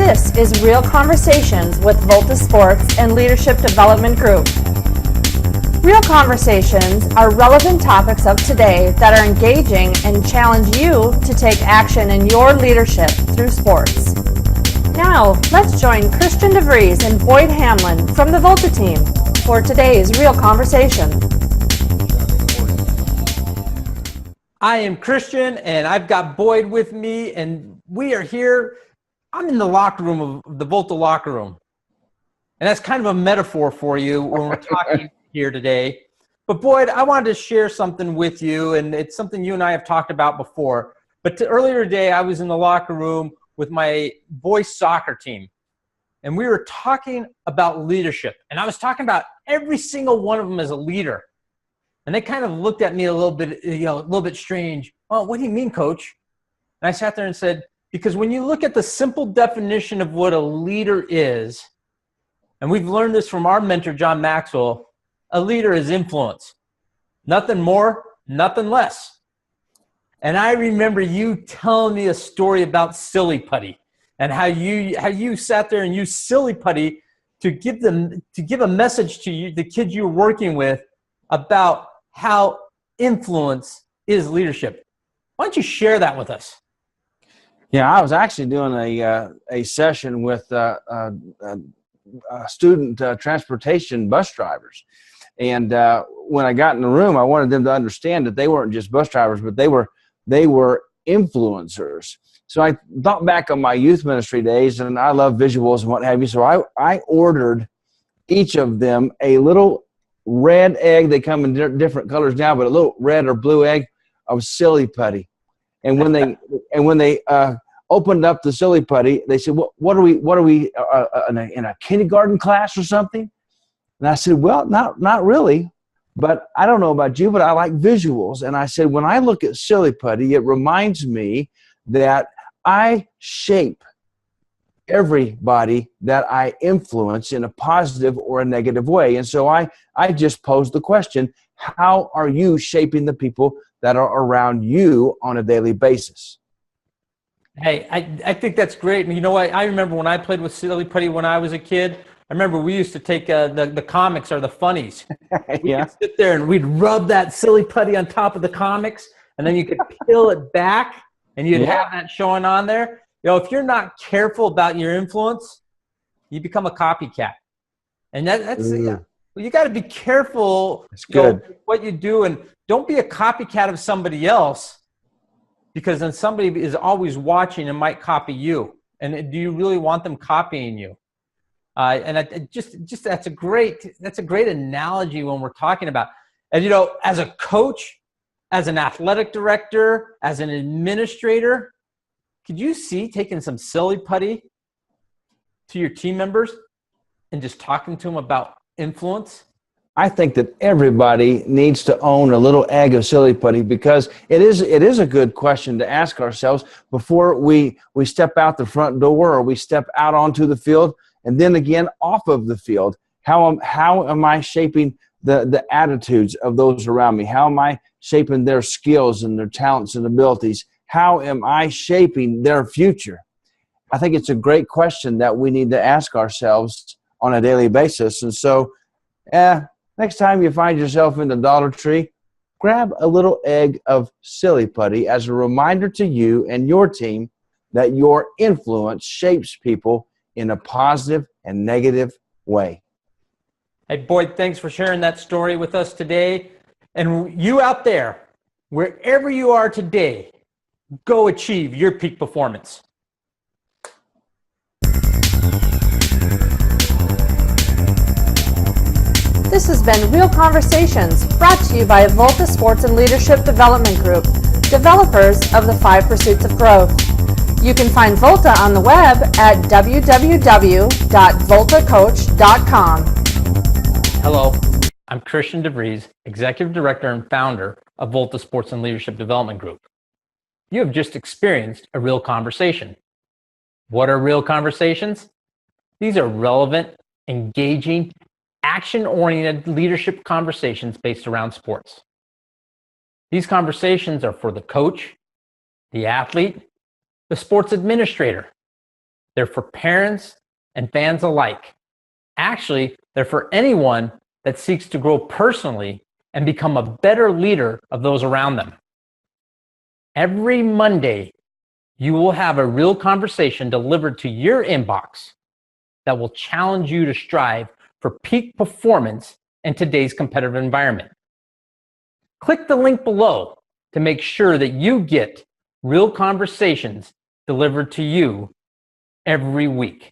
This is Real Conversations with VOLTA Sports and Leadership Development Group. Real conversations are relevant topics of today that are engaging and challenge you to take action in your leadership through sports. Now, let's join Christian DeVries and Boyd Hamlin from the VOLTA team for today's Real Conversation. I am Christian, and I've got Boyd with me, and we are here. I'm in the locker room of the VOLTA locker room, and that's kind of a metaphor for you when we're talking here today. But Boyd, I wanted to share something with you, and it's something you and I have talked about before. But earlier today, I was in the locker room with my boys' soccer team, and we were talking about leadership, and I was talking about every single one of them as a leader. And they kind of looked at me a little bit, a little bit strange. Oh, what do you mean, coach? And I sat there and said, because when you look at the simple definition of what a leader is, and we've learned this from our mentor, John Maxwell, a leader is influence. Nothing more, nothing less. And I remember you telling me a story about Silly Putty and how you sat there and used Silly Putty to give a message to the kids you were working with about how influence is leadership. Why don't you share that with us? Yeah, I was actually doing a session with student transportation bus drivers. And when I got in the room, I wanted them to understand that they weren't just bus drivers, but they were influencers. So I thought back on my youth ministry days, and I love visuals and what have you. So I ordered each of them a little red egg. They come in different colors now, but a little red or blue egg of Silly Putty. And when they opened up the Silly Putty, they said, "What are we in a kindergarten class or something?" And I said, "Well, not really, but I don't know about you, but I like visuals." And I said, when I look at Silly Putty, it reminds me that I shape everybody that I influence in a positive or a negative way. And so I just posed the question, how are you shaping the people that are around you on a daily basis? Hey, I think that's great. And you know what? I remember when I played with Silly Putty when I was a kid, I remember we used to take the comics or the funnies. We'd sit there and we'd rub that Silly Putty on top of the comics, and then you could peel it back and you'd have that showing on there. You know, if you're not careful about your influence, you become a copycat. And that's you got to be careful what you do, and don't be a copycat of somebody else, because then somebody is always watching and might copy you. And do you really want them copying you? And just that's a great analogy when we're talking about. And you know, as a coach, as an athletic director, as an administrator, could you see taking some Silly Putty to your team members and just talking to them about influence? I think that everybody needs to own a little egg of Silly Putty, because it is a good question to ask ourselves before we step out the front door or we step out onto the field, and then again off of the field. How am I shaping the attitudes of those around me? How am I shaping their skills and their talents and abilities? How am I shaping their future? I think it's a great question that we need to ask ourselves on a daily basis. And so, next time you find yourself in the Dollar Tree, grab a little egg of Silly Putty as a reminder to you and your team that your influence shapes people in a positive and negative way. Hey, Boyd, thanks for sharing that story with us today. And you out there, wherever you are today, go achieve your peak performance. This has been Real Conversations, brought to you by VOLTA Sports and Leadership Development Group, developers of the 5 Pursuits of Growth. You can find VOLTA on the web at www.voltacoach.com. Hello, I'm Christian DeVries, Executive Director and Founder of VOLTA Sports and Leadership Development Group. You have just experienced a real conversation. What are real conversations? These are relevant, engaging, action-oriented leadership conversations based around sports. These conversations are for the coach, the athlete, the sports administrator, They're for parents and fans alike. Actually, they're for anyone that seeks to grow personally and become a better leader of those around them. Every Monday, you will have a real conversation delivered to your inbox that will challenge you to strive for peak performance in today's competitive environment. Click the link below to make sure that you get real conversations delivered to you every week.